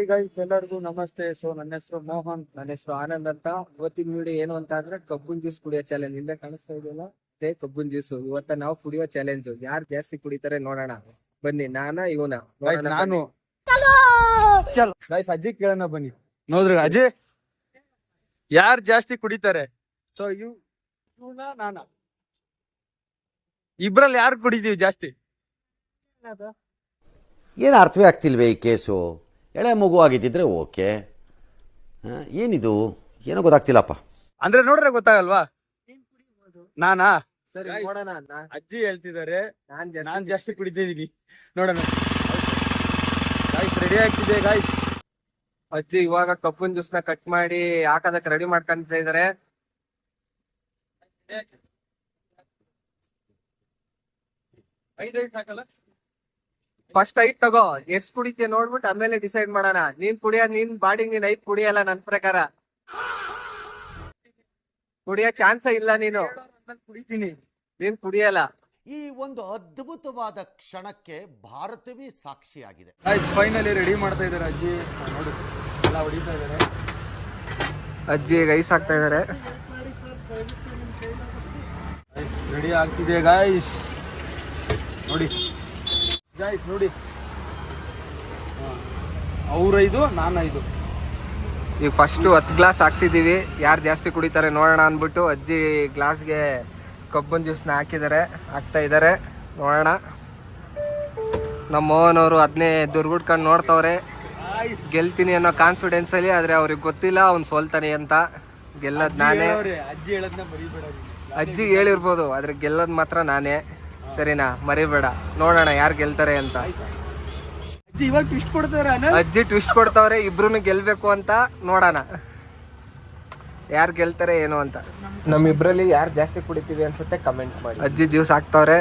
ಎಲ್ಲರಿಗೂ ನಮಸ್ತೆ. ಸೊ ನನ್ನ ಹೆಸರು ಮೋಹನ್. ನನ್ನ ಹೆಸರು ಆನಂದ್ ಅಂತ. ಇವತ್ತಿನ ವಿಡಿಯೋ ಏನು ಅಂತ ಅಂದ್ರೆ ಕಬ್ಬನ್ ಜ್ಯೂಸ್ ಕುಡಿಯೋ ಚಾಲೆಂಜ್. ಇಲ್ಲೇ ಕಾಣಿಸ್ತಾ ಇದೆಯಲ್ಲ, ಅದೇ ಕಬ್ಬನ್ ಜ್ಯೂಸ್. ಇವತ್ತ ನಾವು ಕುಡಿಯೋ ಚಾಲೆಂಜ್ ಯಾರು ಜಾಸ್ತಿ ಕುಡಿತಾರೆ ನೋಡೋಣ ಬನ್ನಿ. ಇವನ ನಾನು ಅಜ್ಜಿ ಕೇಳೋಣ ಬನ್ನಿ. ನೋಡ್ರಿ ಅಜ್ಜಿ, ಯಾರು ಜಾಸ್ತಿ ಕುಡಿತಾರೆ? ಸೊ ನಾನ ಇಬ್ರಲ್ಲಿ ಯಾರು ಕುಡಿತೀವಿ ಜಾಸ್ತಿ? ಏನು ಅರ್ಥವೇ ಆಗ್ತಿಲ್ವೇ ಈ ಕೇಸು? ಎಳೆ ಮಗು ಆಗಿದ್ದಿದ್ರೆ ಓಕೆ, ಏನಿದು ಏನೋ ಗೊತ್ತಾಗ್ತಿಲ್ಲಪ್ಪ. ಅಂದ್ರೆ ನೋಡ್ರೆ ಗೊತ್ತಾಗಲ್ವಾ? ನಾನಾ? ಸರಿ ನೋಡೋಣ. ಅಜ್ಜಿ ಹೇಳ್ತಿದ್ದಾರೆ ನಾನ್ ಜಾಸ್ತಿ ಜಾಸ್ತಿ ಕುಡಿತಿದೀನಿ. ನೋಡೋಣ. ರೆಡಿ ಆಗ್ತಿದೆ ಗಾಯ್ಸ್. ಅಜ್ಜಿ ಇವಾಗ ಕಬ್ಬನ್ ಜ್ಯೂಸ್ ನ ಕಟ್ ಮಾಡಿ ಹಾಕೋದಕ್ಕೆ ರೆಡಿ ಮಾಡ್ಕೊಂತ ಇದಾರೆ. ಫಸ್ಟ್ 5 ತಗೋ, ಎಷ್ಟ್ ಕುಡಿತೀಯ ನೋಡ್ಬಿಟ್ಟು ಆಮೇಲೆ ಡಿಸೈಡ್ ಮಾಡೋಣ. ನೀನ್ ಬಾಡಿಗೆ ನೀನ್ 5 ಕುಡಿಯಲ್ಲ. ನನ್ ಪ್ರಕಾರ ಕುಡಿಯೋ ಚಾನ್ಸ ಇಲ್ಲ. ಕುಡಿತೀನಿ. ನೀನ್ ಕುಡಿಯಲ್ಲ. ಈ ಒಂದು ಅದ್ಭುತವಾದ ಕ್ಷಣಕ್ಕೆ ಭಾರತವೇ ಸಾಕ್ಷಿಯಾಗಿದೆ. ಫೈನಲಿ ರೆಡಿ ಮಾಡ್ತಾ ಇದಾರೆ ಅಜ್ಜಿ. ನೋಡಿ ಎಲ್ಲ ಹೊಡಿತಾ ಇದಾರೆ. ಅಜ್ಜಿ ಐಸ್ ಹಾಕ್ತಾ ಇದಾರೆ. ರೆಡಿ ಆಗ್ತಿದೆ ಗಾಯ್ಸ್. ನೋಡಿ ಗಾಯ್ಸ್, ನೋಡಿ. ಅವ್ರ 5 ನಾನು 5. ಈಗ ಫಸ್ಟ್ 10 ಗ್ಲಾಸ್ ಹಾಕ್ಸಿದೀವಿ. ಯಾರು ಜಾಸ್ತಿ ಕುಡಿತಾರೆ ನೋಡೋಣ ಅಂದ್ಬಿಟ್ಟು ಅಜ್ಜಿ ಗ್ಲಾಸ್ಗೆ ಕಬ್ಬನ್ ಜ್ಯೂಸ್ನ ಹಾಕ್ತಾ ಇದ್ದಾರೆ. ನೋಡೋಣ. ನಮ್ಮ ಮೋಹನವರು ಅದನ್ನೇ ದುರ್ಗುಡ್ಕೊಂಡು ನೋಡ್ತವ್ರೆ. ಗೆಲ್ತೀನಿ ಅನ್ನೋ ಕಾನ್ಫಿಡೆನ್ಸ್ ಅಲ್ಲಿ. ಆದ್ರೆ ಅವ್ರಿಗೆ ಗೊತ್ತಿಲ್ಲ ಅವ್ನು ಸೋಲ್ತಾನೆ ಅಂತ. ಗೆಲ್ಲದ್ ನಾನೇ. ಅಜ್ಜಿ ಹೇಳದ್ನ ಮರಿಬೇಡ. ಅಜ್ಜಿ ಹೇಳಿರ್ಬೋದು, ಆದ್ರೆ ಗೆಲ್ಲೋದ್ ಮಾತ್ರ ನಾನೇ. ಸರಿನಾ? ಮರಿಬೇಡ. ನೋಡೋಣ ಯಾರು ಗೆಲ್ತಾರೆ ಅಂತ. ಅಜ್ಜಿ ಇವಾಗ ಟ್ವಿಸ್ಟ್ ಕೊಡ್ತಾರೆ. ಅಜ್ಜಿ ಟ್ವಿಸ್ಟ್ ಕೊಡ್ತಾವ್ರೆ. ಇಬ್ರು ಗೆಲ್ಬೇಕು ಅಂತ. ನೋಡೋಣ ಯಾರು ಗೆಲ್ತಾರೆ ಏನು ಅಂತ. ನಮ್ಮಿಬ್ರಲ್ಲಿ ಯಾರು ಜಾಸ್ತಿ ಕುಡಿತೀವಿ ಅನ್ಸುತ್ತೆ ಕಮೆಂಟ್ ಮಾಡಿ. ಅಜ್ಜಿ ಜ್ಯೂಸ್ ಹಾಕ್ತಾವ್ರೆ.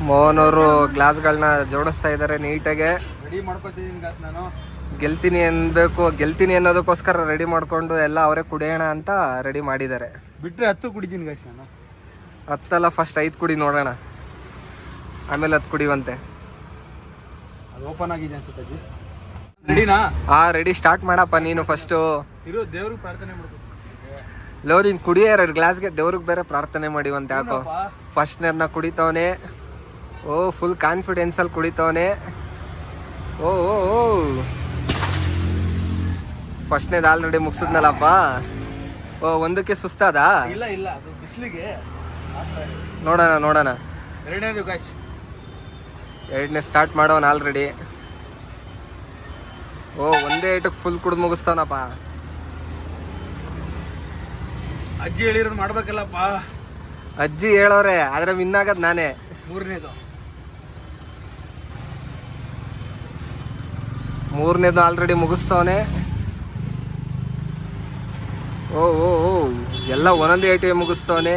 ಮೋಹನ್ ಅವರು ಗ್ಲಾಸ್ಗಳನ್ನ ಜೋಡಿಸ್ತಾ ಇದಾರೆ ನೀಟಾಗೆ. Ready ಮಾಡ್ಕೊತಿದೀನಿ guys. ನಾನು ಗೆಲ್ತೀನಿ ಅನ್ನೋದಕ್ಕೋಸ್ಕರ ರೆಡಿ ಮಾಡ್ಕೊಂಡು ಎಲ್ಲ ಅವರೇ ಕುಡಿಯೋಣ ಅಂತ ರೆಡಿ ಮಾಡಿದ್ದಾರೆ. ಬಿಟ್ರೆ 10 ಕುಡಿತೀನಿ ಗಾಯ್ಸ್ ನಾನು. 10 ಅಲ್ಲ, ಫಸ್ಟ್ 5 ಕುಡಿ ನೋಡೋಣ, ಆಮೇಲೆ 10 ಕುಡಿವಂತೆ. ಅದು ಓಪನ್ ಆಗಿದೆ ಅನ್ಸುತ್ತೆ ಅಜ್ಜಿ. ರೆಡಿನಾ? ರೆಡಿ. ಸ್ಟಾರ್ಟ್ ಮಾಡಪ್ಪ ನೀನು ಫಸ್ಟ್. ಇರೋ ದೇವ್ರಿಗೆ ಪ್ರಾರ್ಥನೆ ಮಾಡ್ಬೇಕು. ನೀನ್ ಕುಡಿಯೋ 2 ಗ್ಲಾಸ್ಗೆ ದೇವ್ರಿಗೆ ಬೇರೆ ಪ್ರಾರ್ಥನೆ ಮಾಡಿವಂತೆ. ಯಾಕೋ ಫಸ್ಟ್ನೇರ್ನ ಕುಡಿತವನೆ. ಫುಲ್ ಕಾನ್ಫಿಡೆನ್ಸ್ ಅಲ್ಲಿ ಕುಡಿತವನೆ. ಫಸ್ಟ್ನೇದ್ ಆಲ್ರೆಡಿ ಮುಗಿಸಿದ್ನಲ್ಲಪ್ಪ. ಒಂದಕ್ಕೆ ಸುಸ್ತಾದ? ಇಲ್ಲ ಅದು ಬಿಸಿಲಿಗೆ. ನೋಡೋಣ. ಎರಡನೇದು ಗಾಯ್ಸ್. 2ನೇ ಸ್ಟಾರ್ಟ್ ಮಾಡೋನ್ ಆಲ್ರೆಡಿ. ಒಂದೇ ಏಟಕ್ಕೆ ಫುಲ್ ಕುಡಿದು ಮುಗಿಸ್ತಾವನಪ್ಪ. ಅಜ್ಜಿ ಹೇಳಿರೋದು ಮಾಡ್ಬೇಕಲ್ಲಪ್ಪ. ಅಜ್ಜಿ ಹೇಳೋರೆ, ಆದ್ರೆ ವಿನ್ ಆಗದ್ ನಾನೇ. ಮೂರನೇದು ಆಲ್ರೆಡಿ ಮುಗಿಸ್ತವನೆ. ಎಲ್ಲ ಒಂದೊಂದೇ ಏಟಿಗೆ ಮುಗಿಸ್ತವನೆ.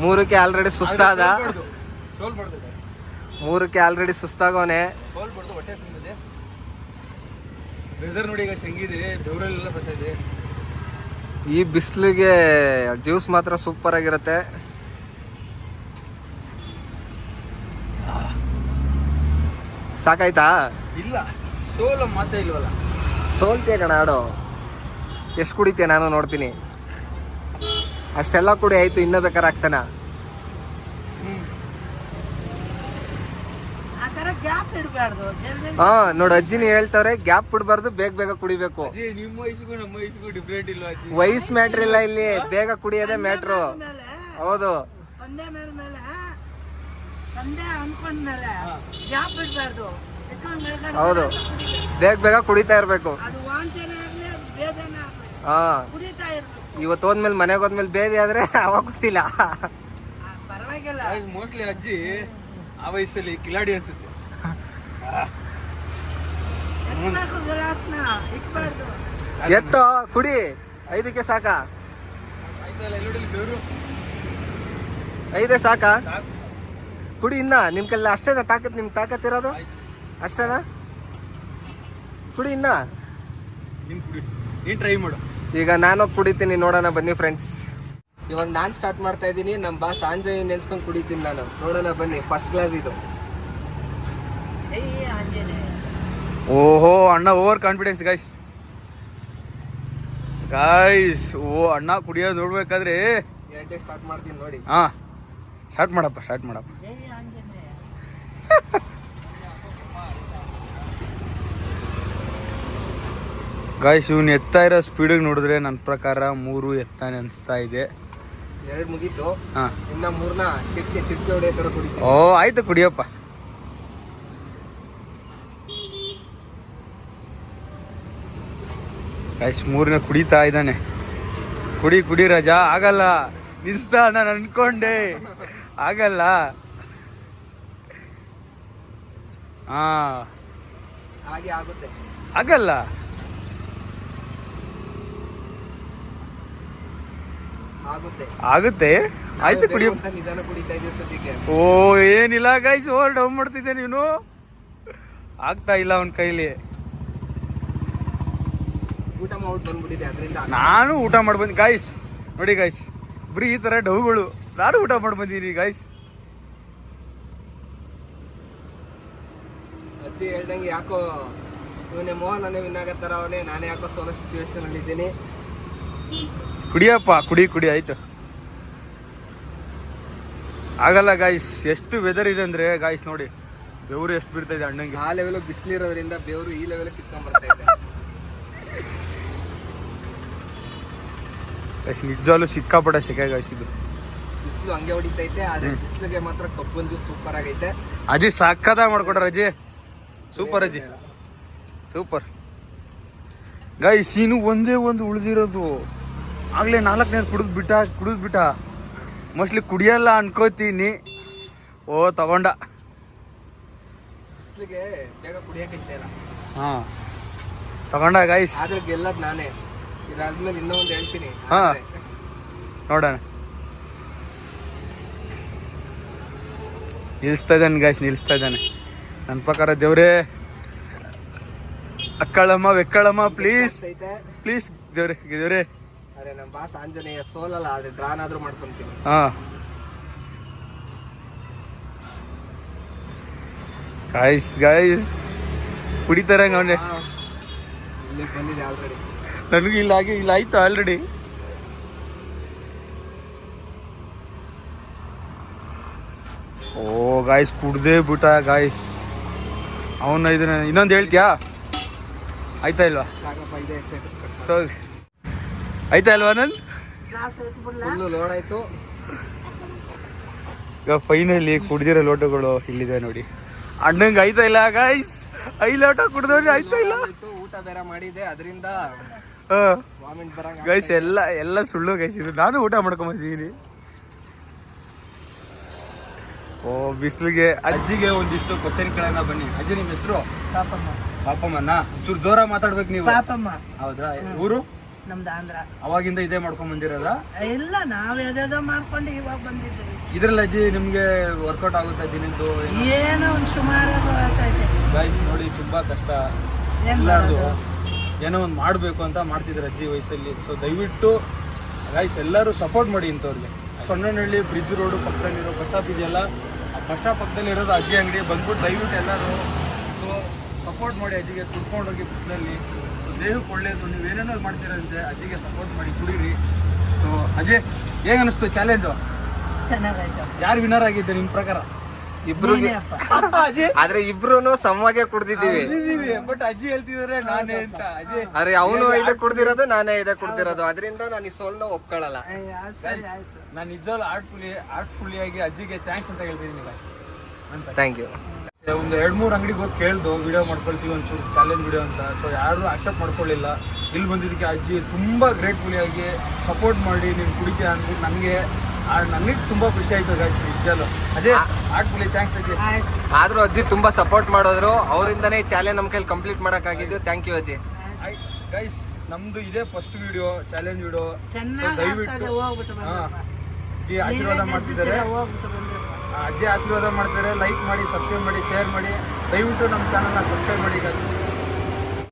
ಮೂರಕ್ಕೆ ಆಲ್ರೆಡಿ ಸುಸ್ತಾದ. 3ಕ್ಕೆ ಆಲ್ರೆಡಿ ಸುಸ್ತಾಗವನೆ. ಈ ಬಿಸಿಲಿಗೆ ಜ್ಯೂಸ್ ಮಾತ್ರ ಸೂಪರ್ ಆಗಿರುತ್ತೆ. ಸಾಕಾಯ್ತಾ? ಇಲ್ಲ, ಸೋಲ ಮಾತೇ ಇಲ್ವಲ್ಲ. ಸೋಲ್ತೀಯ ಕಣ. ಆಡೋ. ಎಷ್ಟು ಕುಡಿತೀಯ ನಾನು ನೋಡ್ತೀನಿ. ಅಷ್ಟೆಲ್ಲ ಕುಡಿ ಆಯ್ತು. ಇನ್ನ ಬೇಕಾದ್ರೆ ಹಾಕ್ಸನ. ನೋಡು ಅಜ್ಜಿನಿ ಹೇಳ್ತವ್ರೆ, ಗ್ಯಾಪ್ ಬಿಡ್ಬಾರ್ದು, ಬೇಗ ಕುಡಿಬೇಕು. ನಿಮ್ಮ ವಯಸ್ಸಿಗೂ ನಮ್ಮ ವಯಸ್ಸಿಗೂ ಡಿಫ್ರೆಂಟ್ ಇಲ್ಲ. ವಯಸ್ಸು ಮ್ಯಾಟ್ರ್ ಇಲ್ಲ ಇಲ್ಲಿ, ಬೇಗ ಕುಡಿಯೋದೇ ಮ್ಯಾಟ್ರು. ಹೌದು. ಹೌದು, ಬೇಗ ಕುಡಿತಾ ಇರ್ಬೇಕು. ಇವತ್ತು ಹೋದ್ಮೇಲೆ ಮನೆಗೆ ಹೋದ್ಮೇಲೆ ಬೇರೆ ಆದ್ರೆ ಅವಾಗ ಗೊತ್ತಿಲ್ಲ. ಮೋಸ್ಟ್ಲಿ ಅಜ್ಜಿ ಆ ವಯಸ್ಸಲ್ಲಿ ಕಿಲಾಡಿ ಅನ್ಸುತ್ತೆ. ಎತ್ತೋ ಕುಡಿ. 5ಕ್ಕೆ ಸಾಕಾ? 5 ಸಾಕಾ? ಕುಡಿ. ಇನ್ನ ನಿಮ್ ಕೈಲಿ ಅಷ್ಟೇನಾ ತಾಕತ್? ನಿಮ್ ತಾಕತ್ ಇರೋದು ಅಷ್ಟೇನಾ? ಕುಡಿ ಇನ್ನ. ನೀನ್ ಕುಡಿ, ನೀನ್ ಟ್ರೈ ಮಾಡು. ಈಗ ನಾನು ಕುಡಿತೀನಿ, ನೋಡೋಣ ಬನ್ನಿ ಫ್ರೆಂಡ್ಸ್. ಇವಾಗ ನಾನು ಸ್ಟಾರ್ಟ್ ಮಾಡ್ತಾ ಇದ್ದೀನಿ. ನಮ್ಮ ಬಾಸ್ ಆಂಜನೇಯ ನೆನ್ಸ್ಕೊಂಡು ಕುಡಿತೀನಿ ನಾನು. ನೋಡೋಣ ಬನ್ನಿ, ಫಸ್ಟ್ ಕ್ಲಾಸ್ ಇದು. ಓಹೋ ಅಣ್ಣ ಓವರ್ ಕಾನ್ಫಿಡೆನ್ಸ್ ಗೈಸ್. ಗೈಸ್ ಓ ಅಣ್ಣ ಕುಡಿಯೋದು ನೋಡ್ಬೇಕಾದ್ರೆ ಎರಡೇ ಸ್ಟಾರ್ಟ್ ಮಾಡ್ತೀನಿ ನೋಡಿ. ಹಾ ಸ್ಟಾರ್ಟ್ ಮಾಡಪ್ಪ, ಸ್ಟಾರ್ಟ್ ಮಾಡಪ್ಪ. ಗೈಸ್ ಇವ್ನು ಎತ್ತಾ ಇರೋ ಸ್ಪೀಡಿಗೆ ನೋಡಿದ್ರೆ ನನ್ನ ಪ್ರಕಾರ 3 ಎತ್ತಾನೆ ಅನಿಸ್ತಾ ಇದೆ. 2 ಮುಗೀತು. ಹಾ ಇನ್ನ 3ನ ಚಿಟ್ಕೆ ಹೊಡೆಯೋ ತರ ಕುಡಿತೀನಿ. ಓ ಆಯ್ತು ಕುಡಿಯಪ್ಪ. ಗೈಸ್ 3ನ ಕುಡಿತಾ ಇದ್ದಾನೆ. ಕುಡಿ ರಾಜಾ. ಆಗಲ್ಲ, ನಿಲ್ಸ್ತಾ ನಾನು ಅನ್ಕೊಂಡೆ, ಆಗಲ್ಲ. ಹಾ ಹಾಗೆ ಆಗುತ್ತೆ. ಆಗಲ್ಲ. ಆಗುತ್ತೆ ಆಯ್ತು ಕುಡಿ. ನಿಧಾನ ಕುಡಿತಾ ಇದೀವಿ ಸದ್ಯಕ್ಕೆ. ಓ ಏನಿಲ್ಲ ಗೈಸ್, ಓವರ್ ಡೌನ್ ಮಾಡ್ತಿದ್ದೆ ನೀನು. ಆಗ್ತಾ ಇಲ್ಲ ಅವನ ಕೈಲಿ. ಊಟ ಮಾಡ್ಬಿಟ್ಟು ಬಂದ್ಬಿಟ್ಟಿದೆ, ಅದರಿಂದ ನಾನು ಊಟ ಮಾಡಿ ಬಂದಿ ಗಾಯ್ಸ್. ನೋಡಿ ಗಾಯ್ಸ್, ಬರೀ ಈ ತರ ಡೌಗಳು. ನಾನು ಊಟ ಮಾಡಿ ಬಂದೀನಿ ಗಾಯ್ಸ್. ಅಜ್ಜಿ ಹೇಳ್ದಂಗೆ ಯಾಕೋ ಇವನೇ ಮೋಹನ್ ಅನೇ ವಿನ್ ಆಗತ್ತಾರ ಅವನೇ. ನಾನೇ ಯಾಕೋ ಸೋಲೋ ಸಿಚುವೇಶನ್ ಅಲ್ಲಿ ಇದ್ದೀನಿ. ಕುಡಿಯಪ್ಪ, ಕುಡಿ ಆಯ್ತು. ಆಗಲ್ಲ ಗಾಯ್ಸ್, ಎಷ್ಟು ವೆದರ್ ಇದೆ ಅಂದ್ರೆ ಗಾಯ್ಸ್ ನೋಡಿ, ಬೆವರು ಎಷ್ಟು ಬೀರ್ತಾ ಇದೆ ಅಣ್ಣಂಗೆ. ಆ ಲೆವೆಲ್ ಬಿಸಿಲಿರೋದ್ರಿಂದ ಬೆವರು ಈ ಲೆವೆಲ್ ಕಿತ್ಕೊಂಡ್ ಬರ್ತಾ ಇದೆ. ನಿಜವಾಗ್ಲೂ ಸಿಕ್ಕಾಪಟ್ಟೆ ಸೆಕೆ ಗಾಯ್ಸ್ ಇದು. ಬಿಸಿಲು ಹಂಗೆ ಹೊಡಿತೈತೆ, ಆದ್ರೆ ಬಿಸಿಲಿಗೆ ಮಾತ್ರ ಕಬ್ಬನ್ ಜ್ಯೂಸ್ ಸೂಪರ್ ಆಗೈತೆ. ಅಜ್ಜಿ ಸಕ್ಕತ್ತಾಗಿ ಮಾಡ್ಕೊಡ್ರ ಅಜ್ಜಿ, ಸೂಪರ್ ಅಜ್ಜಿ, ಸೂಪರ್. ಗಾಯ್ಸ್ ಇನ್ನು ಒಂದೇ ಒಂದು ಉಳಿದಿರೋದು. ಆಗ್ಲೇ 4ನೇ ಕುಡಿದ್ ಬಿಟ್ಟ. ಮೋಸ್ಟ್ಲಿ ಕುಡಿಯಲ್ಲ ಅನ್ಕೋತೀನಿ. ಓ ತಗೊಂಡ. ಬಿಸಿಲಿಗೆ ಬೇಗ ಕುಡಿಯಕ್ಕೆ ಇಲ್ಲ. ಹಾ ತಗೊಂಡ ಗಾಯ್ಸ್. ಆದ್ರೆ ಗೆಲ್ಲದ್ ನಾನೇ. ಇದಾದ್ಮೇಲೆ ಇನ್ನೂ ಒಂದು ಹೇಳ್ತೀನಿ. ಹಾ ನೋಡೋಣ. ನಿಲ್ಲಿಸ್ತಾ ಇದ್ದಾನೆ ಗಾಯ್ಸ್, ನಿಲ್ಲಿಸ್ತಾ ಇದ್ದಾನೆ. ನನ್ನ ಪ್ರಕಾರ ದೇವ್ರೇ, ಅಕ್ಕಳಮ್ಮ ಬೆಕ್ಕಳಮ್ಮ ಪ್ಲೀಸ್ ಪ್ಲೀಸ್ ದೇವ್ರೆ. ಅರೆ ನಮ್ಮ ಬಾಸ್ ಆಂಜನೇಯ ಸೋಲಲ್ಲ, ಆದ್ರೆ ಡ್ರಾನಾದ್ರೂ ಮಾಡ್ಕೊಂತೀನಿ. ಹಾ ಗಾಯ್ಸ್ ಕುಡಿತಾರಂಗ ಅವನೇ. ಇಲ್ಲಿ ಬಂದಿದೆ ಆಲ್ರೆಡಿ. ನನಗೂ ಇಲ್ಲ ಆಯ್ತು ಆಲ್ರೆಡಿ. ಓ ಗಾಯ್ಸ್ ಕುಡ್ದೇ ಬಿಟ್ಟ ಗಾಯ್ಸ್. ಅವನ್ನ ಇದನ್ನ ಇನ್ನೊಂದು ಹೇಳ್ತೀಯಾ? ಆಯ್ತಾ ಇಲ್ವಾ? ಸಾಕಪ್ಪ, ಇದೆ ಸೊ ಆಯ್ತಾ ಇಲ್ವಾ? ನನ್ ಫುಲ್ಲು ಲೋಡ್ ಆಯ್ತು. ಈಗ ಫೈನಲಿ ಕುಡ್ದಿರೋ ಲೋಟಗಳು ಇಲ್ಲಿದೆ ನೋಡಿ. ಅಣ್ಣಂಗೆ ಆಯ್ತಾ ಇಲ್ಲ ಗಾಯ್ಸ್, 5 ಲೋಟ ಕುಡ್ದವ್ರೆ ಆಯ್ತಾ ಇಲ್ಲ. ಊಟ ಬೇರೆ ಮಾಡಿದೆ, ಅದರಿಂದ ವಾಮಿಟ್ ಬರಂಗ ಗೈಸ್. ಎಲ್ಲ ಸುಳ್ಳು ಗೈಸ್ ಇದು. ನಾನು ಊಟ ಮಾಡ್ಕೊಂಬಂದಿದ್ದೀನಿ. ಓ ಬಿಸಿಲಿಗೆ. ಅಜ್ಜಿಗೆ ಒಂದಿಷ್ಟು ಕ್ವಶನ್ಗಳನ್ನ ಬನ್ನಿ. ಅಜ್ಜಿ ನಿಮ್ಮ ಹೆಸರು? ಪಾಪಮ್ಮನ. ಚೂರು ಜೋರಾಗಿ ಮಾತಾಡ್ಬೇಕು ನೀವು. ಹೌದಾ? ಊರು ನಮ್ದು ಆಂಧ್ರ. ಅವಾಗಿಂದ ಇದೇ ಮಾಡ್ಕೊಂಡ್ ಬಂದಿರೋದ? ಇಲ್ಲ, ನಾವ್ ಯಾವ್ದಾವ್ದೋ ಮಾಡ್ಕೊಂಡು ಇವಾಗ ಬಂದಿದ್ವಿ. ಇದ್ರಲ್ಲಿ ಅಜ್ಜಿ ನಿಮ್ಗೆ ವರ್ಕೌಟ್ ಆಗುತ್ತೆ ದಿನದ್ದು? ಏನೋ ಒಂದು ಸುಮಾರು ಆಗ್ತೈತೆ ಗೈಸ್ ನೋಡಿ, ತುಂಬಾ ಕಷ್ಟ. ಎಲ್ಲಾರ್ದು ಏನೋ ಒಂದು ಮಾಡಬೇಕು ಅಂತ ಮಾಡ್ತಿದ್ರು ಅಜ್ಜಿ ವಯಸ್ಸಲ್ಲಿ. ಸೊ ದಯವಿಟ್ಟು ಗೈಸ್ ಎಲ್ಲರೂ ಸಪೋರ್ಟ್ ಮಾಡಿ ಇಂಥವ್ರಿಗೆ. ಸೊಣ್ಣನಹಳ್ಳಿ ಬ್ರಿಡ್ಜ್ ರೋಡು ಪಕ್ಕದಲ್ಲಿರೋ ಬಸ್ ಸ್ಟಾಪ್ ಇದೆಯಲ್ಲ, ಆ ಬಸ್ ಸ್ಟಾಪ್ ಪಕ್ಕದಲ್ಲಿರೋದು ಅಜ್ಜಿ ಅಂಗಡಿ. ಬಂದ್ಬಿಟ್ಟು ದಯವಿಟ್ಟು ಎಲ್ಲರೂ ಸೊ ಸಪೋರ್ಟ್ ಮಾಡಿ ಅಜ್ಜಿಗೆ. ಕುಡ್ಕೊಂಡೋಗಿ ಬಿಸಿಲಲ್ಲಿ. ಸೊ ದೇಹಕ್ಕೆ ಒಳ್ಳೇದು. ನೀವೇನೇನೋ ಮಾಡ್ತೀರಂತೆ, ಅಜ್ಜಿಗೆ ಸಪೋರ್ಟ್ ಮಾಡಿ ಕುಡೀರಿ. ಸೊ ಅಜಯ್ ಹೇಗೆ ಅನಿಸ್ತು ಚಾಲೆಂಜು? ಚೆನ್ನಾಗಾಯ್ತು. ಯಾರು ವಿನ್ನರ್ ಆಗಿದ್ದೆ ನಿಮ್ಮ ಪ್ರಕಾರ? ಇಬ್ರು. ಆದ್ರೆ ಇಬ್ರು ಸಮವಾಗಿ ಕುಡ್ದಿದ್ದೀವಿ. ಬಟ್ ಅಜ್ಜಿ ಹೇಳ್ತಿದಾರೆ ನಾನೇ ಅಂತ. ಅಜಯ್ ಆದ್ರೆ ಅವನು 5 ಕುಡ್ದಿರೋದು, ನಾನೇ 5 ಕುಡ್ದಿರೋದು. ಅದರಿಂದ ನಾನು ಈ ಸೋಲ್ನ ಒಪ್ಕೊಳ್ಳಲ್ಲ. ಸರಿ ಆಯ್ತು. ನಾನು ನಿಜವಾಗ್ಲೂ ಆರ್ಟ್ಫುಲ್ಲಿ ಆಗಿ ಅಜ್ಜಿಗೆ ಥ್ಯಾಂಕ್ಸ್ ಅಂತ ಹೇಳ್ತಿದ್ದೀನಿ ಗಾಯ್ಸ್. Thank you. ಒಂದು 2-3 ಅಂಗಡಿಗೆ ಹೋಗಿ ಕೇಳ್ದು ವಿಡಿಯೋ ಮಾಡ್ಕೊಳ್ತೀವಿ ಒಂಚೂರು ಚಾಲೆಂಜ್ ವಿಡಿಯೋ ಅಂತ. ಸೊ ಯಾರು ಅಕ್ಸೆಪ್ಟ್ ಮಾಡ್ಕೊಳ್ಳಿಲ್ಲ. ಇಲ್ಲಿ ಬಂದಿದ್ದಕ್ಕೆ ಅಜ್ಜಿ ತುಂಬ ಗ್ರೇಟ್ಫುಲಿ ಆಗಿ ಸಪೋರ್ಟ್ ಮಾಡಿ ನೀನು ಕುಡಿತೀಯ ಅಂದ್ಬಿಟ್ಟು ನನಗೆ ತುಂಬ ಖುಷಿ ಆಯ್ತು ಗಾಯ್ಸ್ ನಿಜಲ್ಲೂ. ಅಜಯ್ ಆರ್ಟ್ಫುಲ್ಲಿ ಥ್ಯಾಂಕ್ಸ್ ಅಜ್ಜಿ. ಆದ್ರೂ ಅಜ್ಜಿ ತುಂಬಾ ಸಪೋರ್ಟ್ ಮಾಡಿದ್ರು. ಅವರಿಂದನೇ ಚಾಲೆಂಜ್ ನಮ್ಮ ಕೈಲಿ ಕಂಪ್ಲೀಟ್ ಮಾಡಕ್ಕಾಗಿದ್ದು. ಥ್ಯಾಂಕ್ ಯು ಅಜ್ಜಿ. ಗೈಸ್ ನಮ್ದು ಇದೇ ಫಸ್ಟ್ ವಿಡಿಯೋ, ಚಾಲೆಂಜ್ ವಿಡಿಯೋ. ಚೆನ್ನಾಗಿ ಹೋಗ್ಬಿಟ್ಟು ಅಜ್ಜಿ ಆಶೀರ್ವಾದ ಮಾಡ್ತಿದ್ದಾರೆ. ಅಜ್ಜಿ ಆಶೀರ್ವಾದ ಮಾಡ್ತಾರೆ. ಲೈಕ್ ಮಾಡಿ, ಸಬ್ಸ್ಕ್ರೈಬ್ ಮಾಡಿ, ಶೇರ್ ಮಾಡಿ. ದಯವಿಟ್ಟು ನಮ್ಮ ಚಾನಲ್ನ ಸಬ್ಸ್ಕ್ರೈಬ್ ಮಾಡಿ ಗಾಯ್ಸ್.